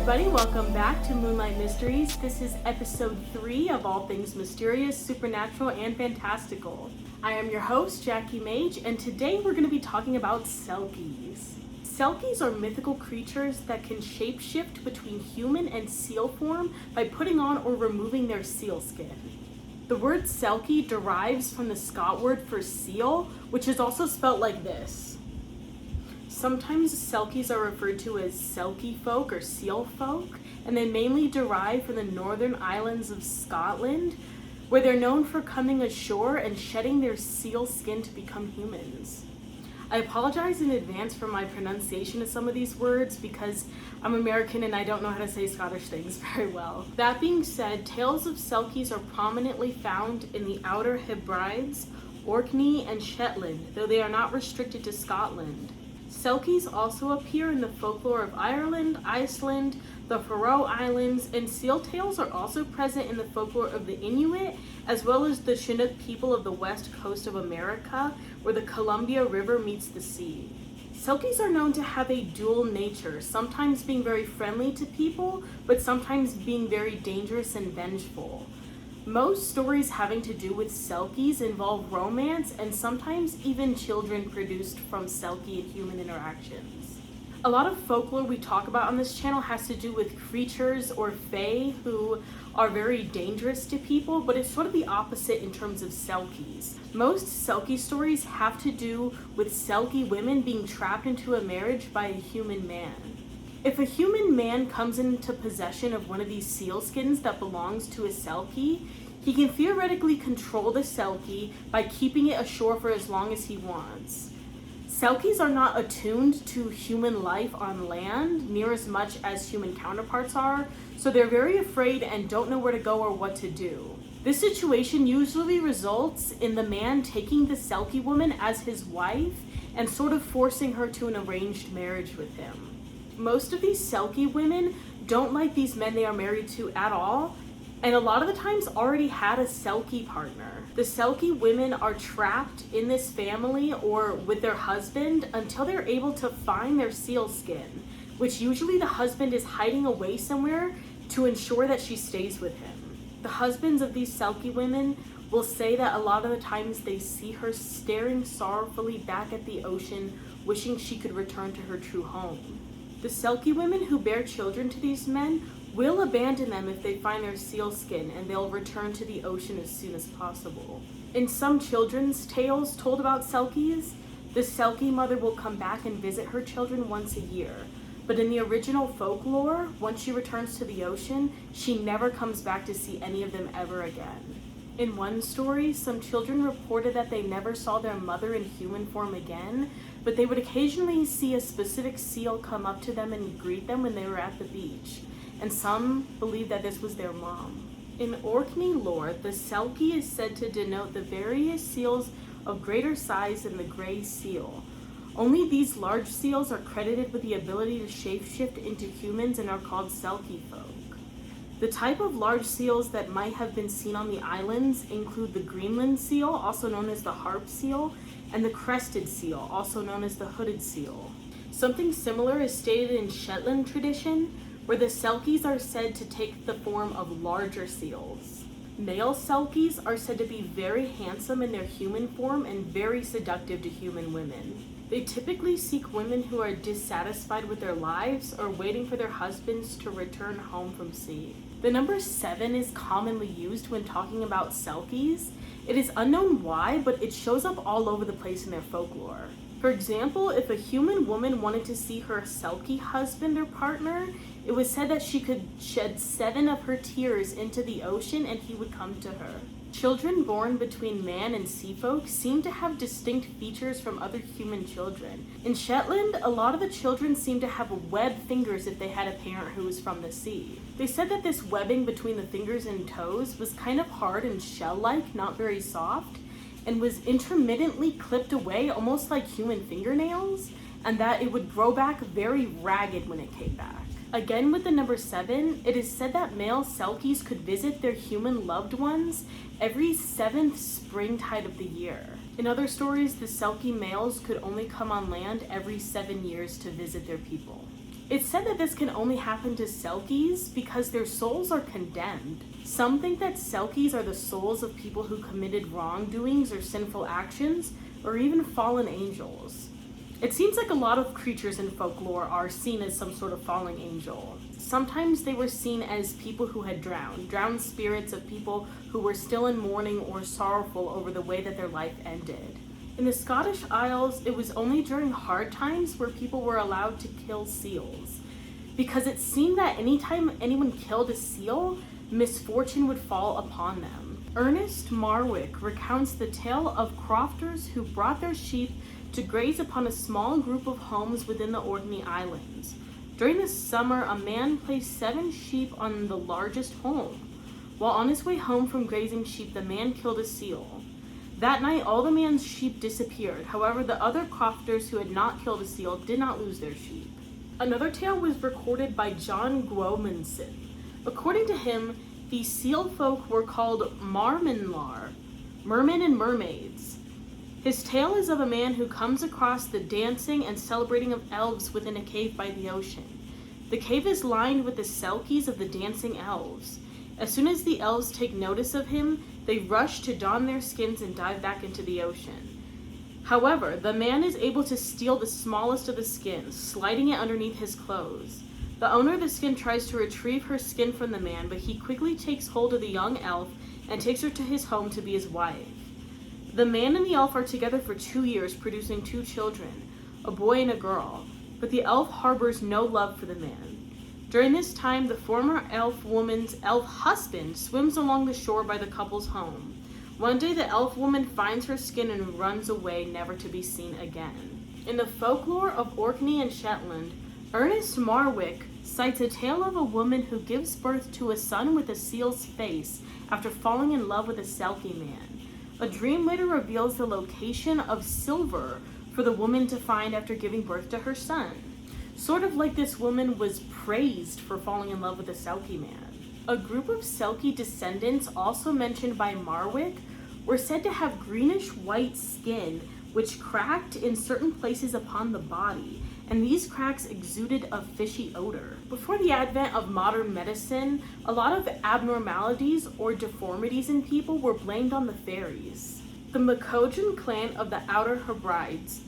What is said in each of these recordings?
everybody, welcome back to Moonlight Mysteries. This is episode 3 of all things mysterious, supernatural, and fantastical. I am your host, Jackie Mage, and today we're going to be talking about Selkies. Selkies are mythical creatures that can shapeshift between human and seal form by putting on or removing their seal skin. The word Selkie derives from the Scot word for seal, which is also spelt like this. Sometimes Selkies are referred to as Selkie folk or seal folk, and they mainly derive from the northern islands of Scotland, where they're known for coming ashore and shedding their seal skin to become humans. I apologize in advance for my pronunciation of some of these words because I'm American and I don't know how to say Scottish things very well. That being said, tales of Selkies are prominently found in the Outer Hebrides, Orkney, and Shetland, though they are not restricted to Scotland. Selkies also appear in the folklore of Ireland, Iceland, the Faroe Islands, and seal tales are also present in the folklore of the Inuit, as well as the Chinook people of the west coast of America, where the Columbia River meets the sea. Selkies are known to have a dual nature, sometimes being very friendly to people, but sometimes being very dangerous and vengeful. Most stories having to do with Selkies involve romance and sometimes even children produced from Selkie and human interactions. A lot of folklore we talk about on this channel has to do with creatures or fae who are very dangerous to people, but it's sort of the opposite in terms of Selkies. Most Selkie stories have to do with Selkie women being trapped into a marriage by a human man. If a human man comes into possession of one of these seal skins that belongs to a Selkie, he can theoretically control the Selkie by keeping it ashore for as long as he wants. Selkies are not attuned to human life on land near as much as human counterparts are, so they're very afraid and don't know where to go or what to do. This situation usually results in the man taking the Selkie woman as his wife and sort of forcing her to an arranged marriage with him. Most of these Selkie women don't like these men they are married to at all, and a lot of the times already had a Selkie partner. The Selkie women are trapped in this family or with their husband until they're able to find their seal skin, which usually the husband is hiding away somewhere to ensure that she stays with him. The husbands of these Selkie women will say that a lot of the times they see her staring sorrowfully back at the ocean, wishing she could return to her true home. The Selkie women who bear children to these men will abandon them if they find their seal skin, and they'll return to the ocean as soon as possible. In some children's tales told about Selkies, the Selkie mother will come back and visit her children once a year. But in the original folklore, once she returns to the ocean, she never comes back to see any of them ever again. In one story, some children reported that they never saw their mother in human form again, but they would occasionally see a specific seal come up to them and greet them when they were at the beach, and some believe that this was their mom. In Orkney lore, the Selkie is said to denote the various seals of greater size than the gray seal. Only these large seals are credited with the ability to shapeshift into humans and are called Selkie folk. The type of large seals that might have been seen on the islands include the Greenland seal, also known as the harp seal, and the crested seal, also known as the hooded seal. Something similar is stated in Shetland tradition, where the Selkies are said to take the form of larger seals. Male Selkies are said to be very handsome in their human form and very seductive to human women. They typically seek women who are dissatisfied with their lives or waiting for their husbands to return home from sea. The number 7 is commonly used when talking about Selkies. It is unknown why, but it shows up all over the place in their folklore. For example, if a human woman wanted to see her Selkie husband or partner, it was said that she could shed 7 of her tears into the ocean and he would come to her. Children born between man and sea folk seem to have distinct features from other human children. In Shetland, a lot of the children seem to have webbed fingers if they had a parent who was from the sea. They said that this webbing between the fingers and toes was kind of hard and shell-like, not very soft, and was intermittently clipped away almost like human fingernails, and that it would grow back very ragged when it came back. Again, with the number 7, it is said that male Selkies could visit their human loved ones every 7th springtide of the year. In other stories, the Selkie males could only come on land every 7 years to visit their people. It's said that this can only happen to Selkies because their souls are condemned. Some think that Selkies are the souls of people who committed wrongdoings or sinful actions, or even fallen angels. It seems like a lot of creatures in folklore are seen as some sort of fallen angel. Sometimes they were seen as people who had drowned spirits of people who were still in mourning or sorrowful over the way that their life ended. In the Scottish Isles, it was only during hard times where people were allowed to kill seals, because it seemed that anytime anyone killed a seal, misfortune would fall upon them. Ernest Marwick recounts the tale of crofters who brought their sheep to graze upon a small group of homes within the Orkney Islands. During the summer, a man placed 7 sheep on the largest home. While on his way home from grazing sheep, the man killed a seal. That night, all the man's sheep disappeared. However, the other crofters who had not killed a seal did not lose their sheep. Another tale was recorded by John Guomanson. According to him, these seal folk were called Marmenlar, mermen and mermaids. His tale is of a man who comes across the dancing and celebrating of elves within a cave by the ocean. The cave is lined with the Selkies of the dancing elves. As soon as the elves take notice of him, they rush to don their skins and dive back into the ocean. However, the man is able to steal the smallest of the skins, sliding it underneath his clothes. The owner of the skin tries to retrieve her skin from the man, but he quickly takes hold of the young elf and takes her to his home to be his wife. The man and the elf are together for 2 years, producing 2 children, a boy and a girl, but the elf harbors no love for the man. During this time, the former elf woman's elf husband swims along the shore by the couple's home. One day, the elf woman finds her skin and runs away, never to be seen again. In the folklore of Orkney and Shetland, Ernest Marwick cites a tale of a woman who gives birth to a son with a seal's face after falling in love with a Selkie man. A dream later reveals the location of silver for the woman to find after giving birth to her son. Sort of like this woman was praised for falling in love with a Selkie man. A group of Selkie descendants, also mentioned by Marwick, were said to have greenish-white skin which cracked in certain places upon the body, and these cracks exuded a fishy odor. Before the advent of modern medicine, a lot of abnormalities or deformities in people were blamed on the fairies. The Macodrum clan of the Outer Hebrides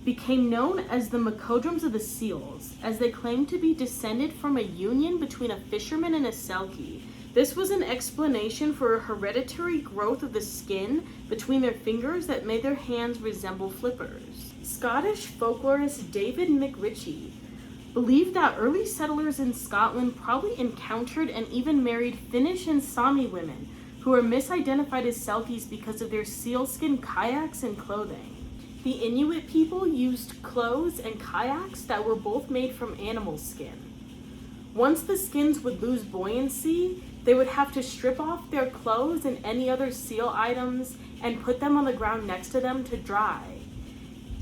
became known as the Macodrums of the Seals, as they claimed to be descended from a union between a fisherman and a Selkie. This was an explanation for a hereditary growth of the skin between their fingers that made their hands resemble flippers. Scottish folklorist David McRitchie believed that early settlers in Scotland probably encountered and even married Finnish and Sami women who were misidentified as Selkies because of their sealskin kayaks and clothing. The Inuit people used clothes and kayaks that were both made from animal skin. Once the skins would lose buoyancy, they would have to strip off their clothes and any other seal items and put them on the ground next to them to dry.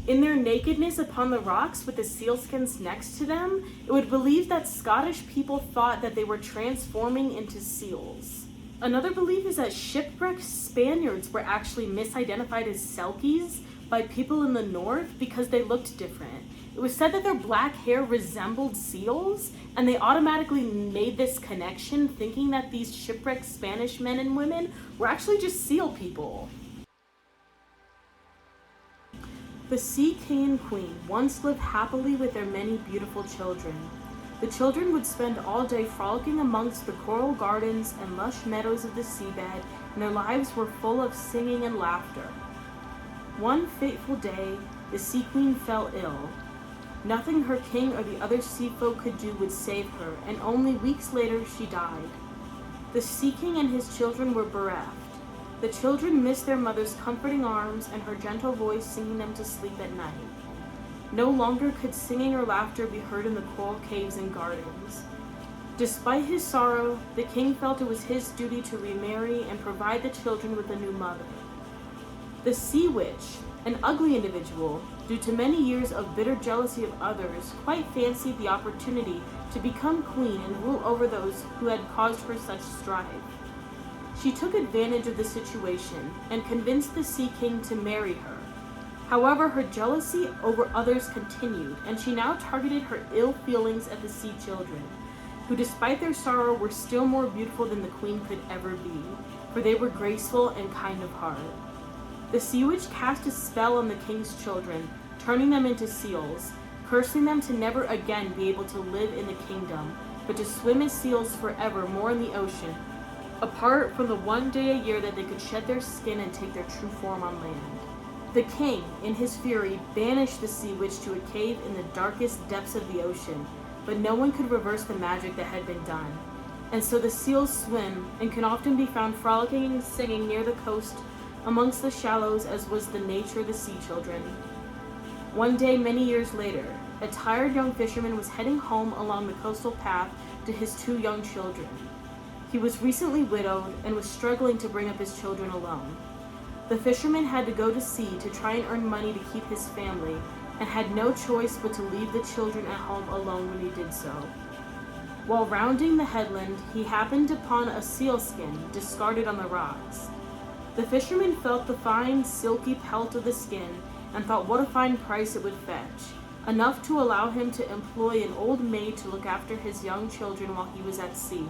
In their nakedness upon the rocks with the sealskins next to them, it would believe that Scottish people thought that they were transforming into seals. Another belief is that shipwrecked Spaniards were actually misidentified as Selkies by people in the north because they looked different. It was said that their black hair resembled seals, and they automatically made this connection, thinking that these shipwrecked Spanish men and women were actually just seal people. The Sea King and Queen once lived happily with their many beautiful children. The children would spend all day frolicking amongst the coral gardens and lush meadows of the seabed, and their lives were full of singing and laughter. One fateful day, the Sea Queen fell ill. Nothing her king or the other sea folk could do would save her, and only weeks later she died. The Sea King and his children were bereft. The children missed their mother's comforting arms and her gentle voice singing them to sleep at night. No longer could singing or laughter be heard in the coral caves and gardens. Despite his sorrow, the king felt it was his duty to remarry and provide the children with a new mother. The Sea Witch, an ugly individual, due to many years of bitter jealousy of others, quite fancied the opportunity to become queen and rule over those who had caused her such strife. She took advantage of the situation and convinced the Sea King to marry her. However, her jealousy over others continued, and she now targeted her ill feelings at the sea children, who despite their sorrow were still more beautiful than the queen could ever be, for they were graceful and kind of heart. The sea witch cast a spell on the king's children, turning them into seals, cursing them to never again be able to live in the kingdom, but to swim as seals forever more in the ocean, apart from the one day a year that they could shed their skin and take their true form on land. The king, in his fury, banished the sea witch to a cave in the darkest depths of the ocean, but no one could reverse the magic that had been done. And so the seals swim, and can often be found frolicking and singing near the coast amongst the shallows, as was the nature of the sea children. One day, many years later, a tired young fisherman was heading home along the coastal path to his 2 young children. He was recently widowed and was struggling to bring up his children alone. The fisherman had to go to sea to try and earn money to keep his family, and had no choice but to leave the children at home alone when he did so. While rounding the headland, he happened upon a sealskin discarded on the rocks. The fisherman felt the fine, silky pelt of the skin and thought what a fine price it would fetch, enough to allow him to employ an old maid to look after his young children while he was at sea.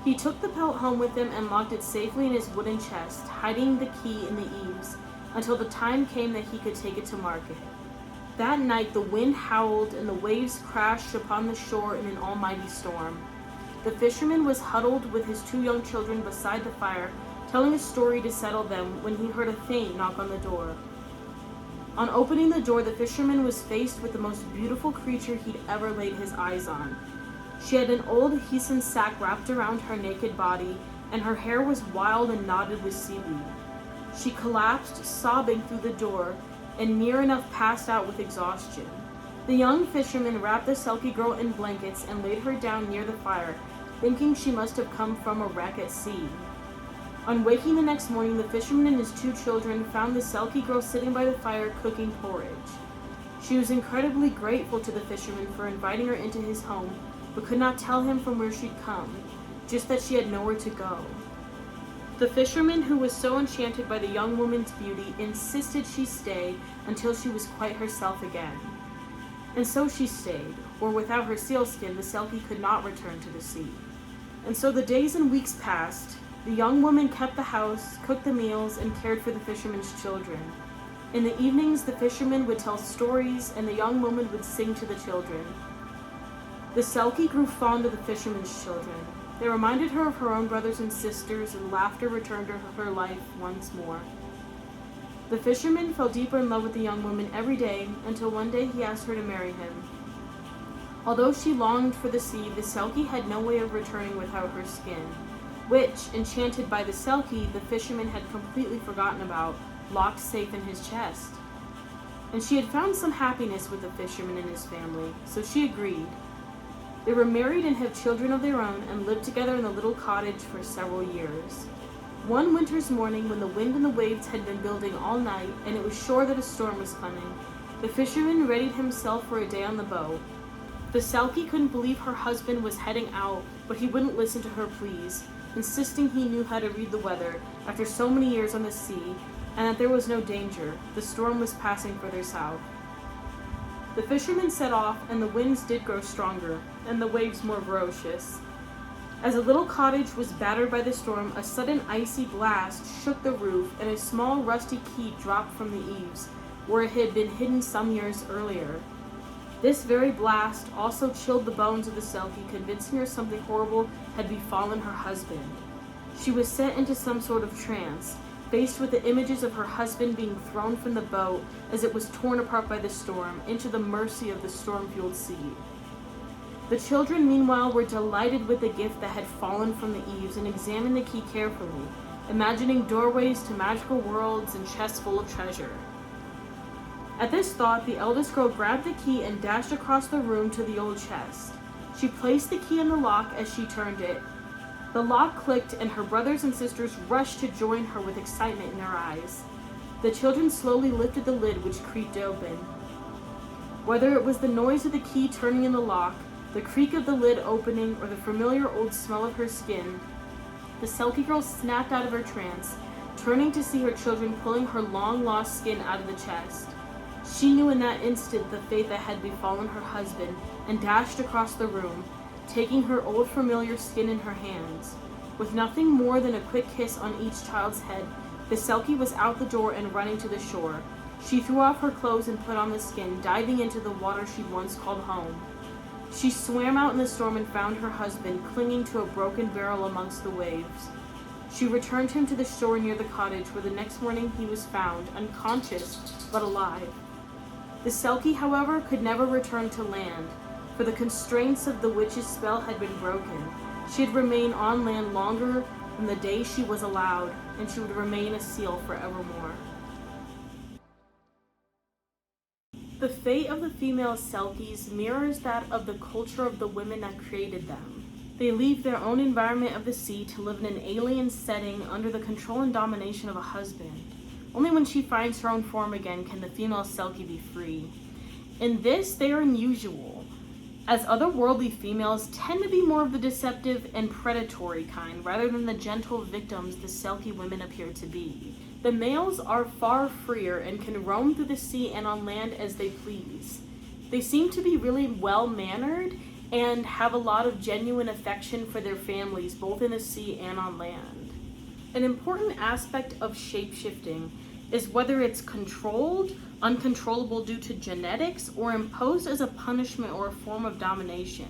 He took the pelt home with him and locked it safely in his wooden chest, hiding the key in the eaves until the time came that he could take it to market. That night the wind howled and the waves crashed upon the shore in an almighty storm. The fisherman was huddled with his 2 young children beside the fire, telling a story to settle them, when he heard a faint knock on the door. On opening the door, the fisherman was faced with the most beautiful creature he'd ever laid his eyes on. She had an old Heason sack wrapped around her naked body, and her hair was wild and knotted with seaweed. She collapsed, sobbing, through the door, and near enough passed out with exhaustion. The young fisherman wrapped the Selkie girl in blankets and laid her down near the fire, thinking she must have come from a wreck at sea. On waking the next morning, the fisherman and his 2 children found the Selkie girl sitting by the fire cooking porridge. She was incredibly grateful to the fisherman for inviting her into his home, but could not tell him from where she'd come, just that she had nowhere to go. The fisherman, who was so enchanted by the young woman's beauty, insisted she stay until she was quite herself again. And so she stayed, or without her sealskin, the Selkie could not return to the sea. And so the days and weeks passed. The young woman kept the house, cooked the meals, and cared for the fisherman's children. In the evenings, the fisherman would tell stories, and the young woman would sing to the children. The Selkie grew fond of the fisherman's children. They reminded her of her own brothers and sisters, and laughter returned to her life once more. The fisherman fell deeper in love with the young woman every day, until one day he asked her to marry him. Although she longed for the sea, the Selkie had no way of returning without her skin, which, enchanted by the Selkie, the fisherman had completely forgotten about, locked safe in his chest. And she had found some happiness with the fisherman and his family, so she agreed. They were married and had children of their own, and lived together in the little cottage for several years. One winter's morning, when the wind and the waves had been building all night, and it was sure that a storm was coming, the fisherman readied himself for a day on the boat. The Selkie couldn't believe her husband was heading out, but he wouldn't listen to her pleas, insisting he knew how to read the weather after so many years on the sea, and that there was no danger. The storm was passing further south. The fisherman set off, and the winds did grow stronger, and the waves more ferocious. As the little cottage was battered by the storm, a sudden icy blast shook the roof, and a small rusty key dropped from the eaves, where it had been hidden some years earlier. This very blast also chilled the bones of the Selkie, convincing her something horrible had befallen her husband. She was sent into some sort of trance, faced with the images of her husband being thrown from the boat as it was torn apart by the storm, into the mercy of the storm-fueled sea. The children, meanwhile, were delighted with the gift that had fallen from the eaves and examined the key carefully, imagining doorways to magical worlds and chests full of treasure. At this thought, the eldest girl grabbed the key and dashed across the room to the old chest. She placed the key in the lock as she turned it. The lock clicked, and her brothers and sisters rushed to join her with excitement in their eyes. The children slowly lifted the lid, which creaked open. Whether it was the noise of the key turning in the lock, the creak of the lid opening, or the familiar old smell of her skin, the Selkie girl snapped out of her trance, turning to see her children pulling her long-lost skin out of the chest. She knew in that instant the fate that had befallen her husband and dashed across the room, taking her old familiar skin in her hands. With nothing more than a quick kiss on each child's head, the Selkie was out the door and running to the shore. She threw off her clothes and put on the skin, diving into the water she'd once called home. She swam out in the storm and found her husband clinging to a broken barrel amongst the waves. She returned him to the shore near the cottage, where the next morning he was found, unconscious but alive. The Selkie, however, could never return to land, for the constraints of the witch's spell had been broken. She'd remain on land longer than the day she was allowed, and she would remain a seal forevermore. The fate of the female Selkies mirrors that of the culture of the women that created them. They leave their own environment of the sea to live in an alien setting under the control and domination of a husband. Only when she finds her own form again can the female Selkie be free. In this, they are unusual, as otherworldly females tend to be more of the deceptive and predatory kind, rather than the gentle victims the Selkie women appear to be. The males are far freer and can roam through the sea and on land as they please. They seem to be really well-mannered and have a lot of genuine affection for their families, both in the sea and on land. An important aspect of shape-shifting is whether it's controlled, uncontrollable due to genetics, or imposed as a punishment or a form of domination.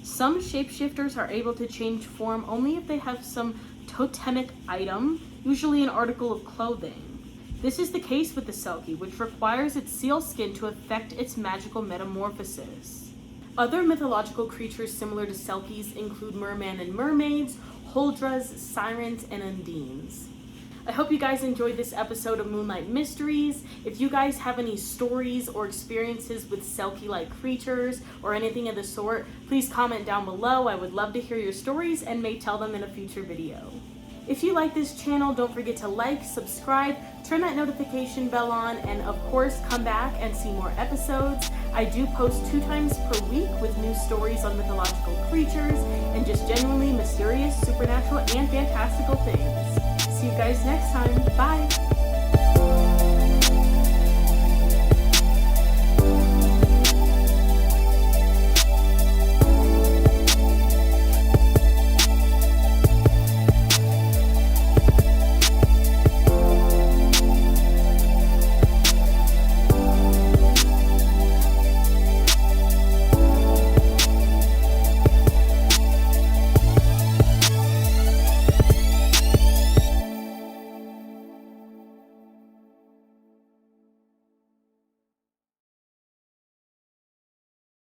Some shapeshifters are able to change form only if they have some totemic item, usually an article of clothing. This is the case with the Selkie, which requires its seal skin to affect its magical metamorphosis. Other mythological creatures similar to Selkies include mermen and mermaids, holdras, sirens, and undines. I hope you guys enjoyed this episode of Moonlight Mysteries. If you guys have any stories or experiences with Selkie-like creatures or anything of the sort, please comment down below. I would love to hear your stories and may tell them in a future video. If you like this channel, don't forget to like, subscribe, turn that notification bell on, and of course, come back and see more episodes. I do post 2 times per week with new stories on mythological creatures and just genuinely mysterious, supernatural, and fantastical things. See you guys next time. Bye!